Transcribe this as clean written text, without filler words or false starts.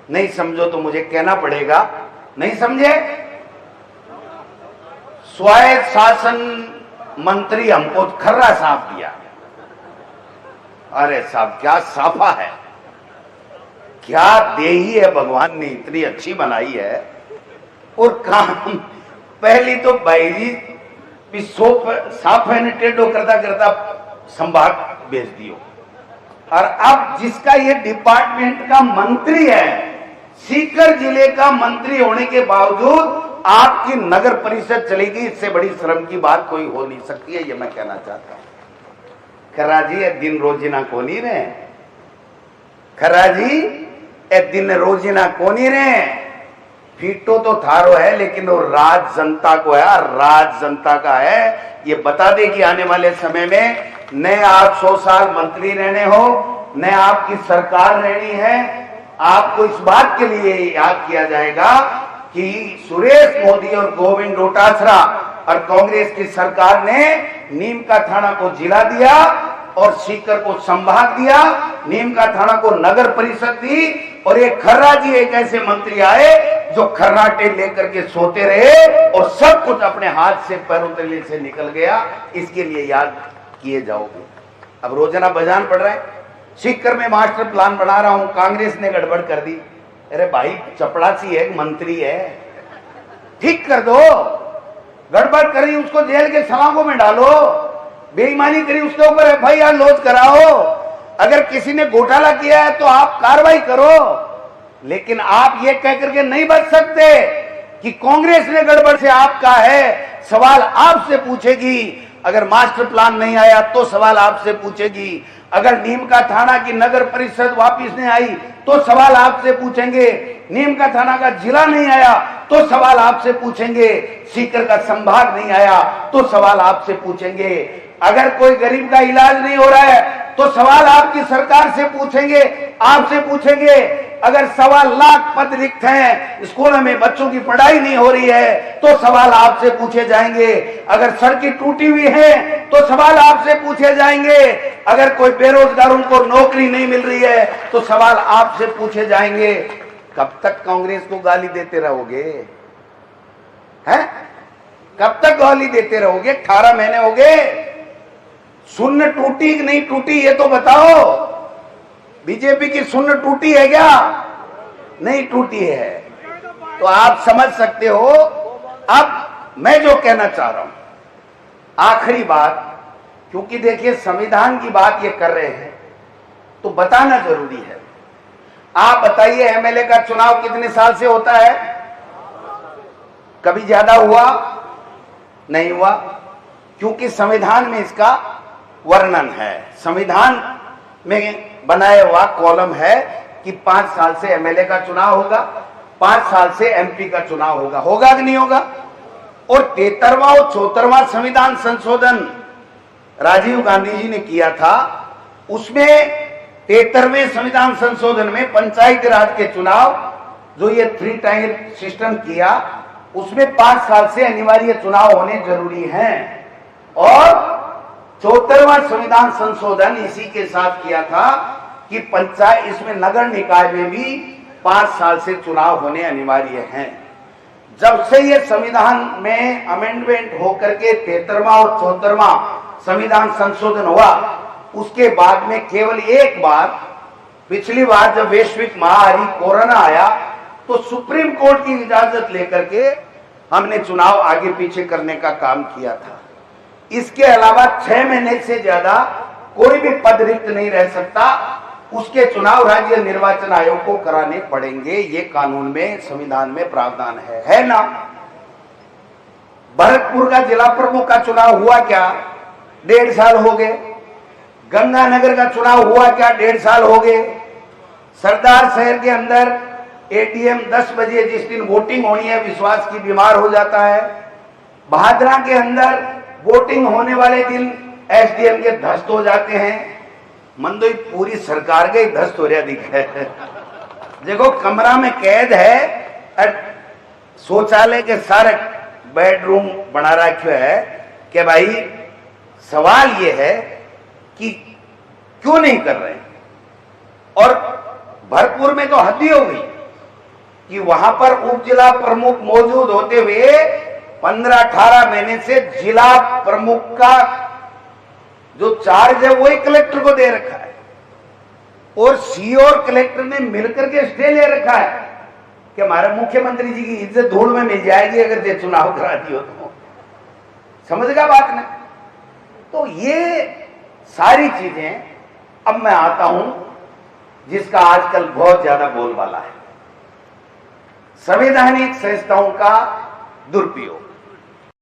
नहीं समझो तो मुझे कहना पड़ेगा, नहीं समझे? स्वायत्त शासन मंत्री हमको खर्रा साफ दिया। अरे साहब क्या साफा है, क्या देही है भगवान ने, इतनी अच्छी बनाई है। और काम पहली तो भाई जी साफ है टेढ़ो करता करता संभाग भेज दियो। और अब जिसका ये डिपार्टमेंट का मंत्री है, सीकर जिले का मंत्री होने के बावजूद आपकी नगर परिषद चलेगी, इससे बड़ी शर्म की बात कोई हो नहीं सकती है, ये मैं कहना चाहता हूं। खरा जी ए दिन रोजीना कोनी रे, खरा जी ए दिन रोजीना कोनी रे। फीटो तो थारो है लेकिन वो राज जनता को है, राज जनता का है। ये बता दे कि आने वाले समय में न आप 100 साल मंत्री रहने हो, न आपकी सरकार रहनी है। आपको इस बात के लिए याद किया जाएगा कि सुरेश मोदी और गोविंद डोटासरा और कांग्रेस की सरकार ने नीम का थाना को जिला दिया और सीकर को संभाग दिया, नीम का थाना को नगर परिषद दी। और ये खर्रा जी एक ऐसे मंत्री आए जो खर्राटे लेकर के सोते रहे और सब कुछ अपने हाथ से पैरों तले से निकल गया। इसके लिए याद किए जाओगे। अब रोजाना बजान पड़ रहा है, सीकर में मास्टर प्लान बना रहा हूं, कांग्रेस ने गड़बड़ कर दी। अरे भाई चपड़ासी है, मंत्री है, ठीक कर दो। गड़बड़ करी उसको जेल के सलाखों में डालो, बेईमानी करी उसके ऊपर एफआईआर लॉन्च कराओ। अगर किसी ने घोटाला किया है तो आप कार्रवाई करो। लेकिन आप ये कह करके नहीं बच सकते कि कांग्रेस ने गड़बड़ से आपका है। सवाल आपसे पूछेगी। अगर मास्टर प्लान नहीं आया तो सवाल आपसे पूछेगी। अगर नीम का थाना की नगर परिषद वापिस नहीं आई तो सवाल आपसे पूछेंगे। नीम का थाना का जिला नहीं आया तो सवाल आपसे पूछेंगे। सीकर का संभाग नहीं आया तो सवाल आपसे पूछेंगे। अगर कोई गरीब का इलाज नहीं हो रहा है तो सवाल आपकी सरकार से पूछेंगे, आपसे पूछेंगे। अगर 1.25 लाख पद रिक्त हैं, स्कूलों में बच्चों की पढ़ाई नहीं हो रही है तो सवाल आपसे पूछे जाएंगे। अगर सड़कें टूटी हुई हैं तो सवाल आपसे पूछे जाएंगे। अगर कोई बेरोजगारों को नौकरी नहीं मिल रही है तो सवाल आपसे पूछे जाएंगे। कब तक कांग्रेस को गाली देते रहोगे? हैं? कब तक गाली देते रहोगे? 18 महीने हो गए। सुन्न टूटी कि नहीं टूटी ये तो बताओ। बीजेपी की सुन्न टूटी है क्या? नहीं टूटी है। तो आप समझ सकते हो। अब मैं जो कहना चाह रहा हूं, आखिरी बात, क्योंकि देखिए संविधान की बात ये कर रहे हैं तो बताना जरूरी है। आप बताइए एमएलए का चुनाव कितने साल से होता है? कभी ज्यादा हुआ? नहीं हुआ, क्योंकि संविधान में इसका वर्णन है। संविधान में बनाया हुआ कॉलम है कि 5 साल से एमएलए का चुनाव होगा, 5 साल से एमपी का चुनाव होगा। होगा कि नहीं होगा? और 73वां और 74वां संविधान संशोधन राजीव गांधी जी ने किया था। उसमें 73वें संविधान संशोधन में पंचायती राज के चुनाव, जो ये 3 टायर सिस्टम किया, उसमें 5 साल से अनिवार्य चुनाव होने जरूरी हैं। और 74वां संविधान संशोधन इसी के साथ किया था कि पंचायत, इसमें नगर निकाय में भी 5 साल से चुनाव होने अनिवार्य हैं। जब से ये संविधान में अमेंडमेंट होकर के 73वां और 74वां संविधान संशोधन हुआ, उसके बाद में केवल एक बार, पिछली बार जब वैश्विक महामारी कोरोना आया तो सुप्रीम कोर्ट की इजाजत लेकर के हमने चुनाव आगे पीछे करने का काम किया था। इसके अलावा 6 महीने से ज्यादा कोई भी पद रिक्त नहीं रह सकता। उसके चुनाव राज्य निर्वाचन आयोग को कराने पड़ेंगे। ये कानून में, संविधान में प्रावधान है ना? भरतपुर का जिला प्रमुख का चुनाव हुआ क्या? 1.5 साल हो गए। गंगानगर का चुनाव हुआ क्या? 1.5 साल हो गए। सरदार शहर के अंदर एटीएम 10 बजे जिस दिन वोटिंग होनी है, विश्वास की बीमार हो जाता है। भादरा के अंदर वोटिंग होने वाले दिन एसडीएम के ध्वस्त हो जाते हैं। मंदोई पूरी सरकार के ध्वस्त हो रहा दिख है। देखो कमरा में कैद है, शौचालय के सारे बेडरूम बना रखे है कि भाई सवाल ये है कि क्यों नहीं कर रहे हैं। और भरतपुर में तो हद ही हो गई। कि वहां पर उप जिला प्रमुख मौजूद होते हुए 15-18 महीने से जिला प्रमुख का जो चार्ज है वही कलेक्टर को दे रखा है, और सीओ और कलेक्टर ने मिलकर के स्टे ले रखा है कि हमारे मुख्यमंत्री जी की इज्जत धूल में मिल जाएगी अगर ये चुनाव करा दियो तो। समझेगा बात ना? तो ये सारी चीजें, अब मैं आता हूं जिसका आजकल बहुत ज्यादा बोलबाला है, संवैधानिक संस्थाओं का दुरुपयोग।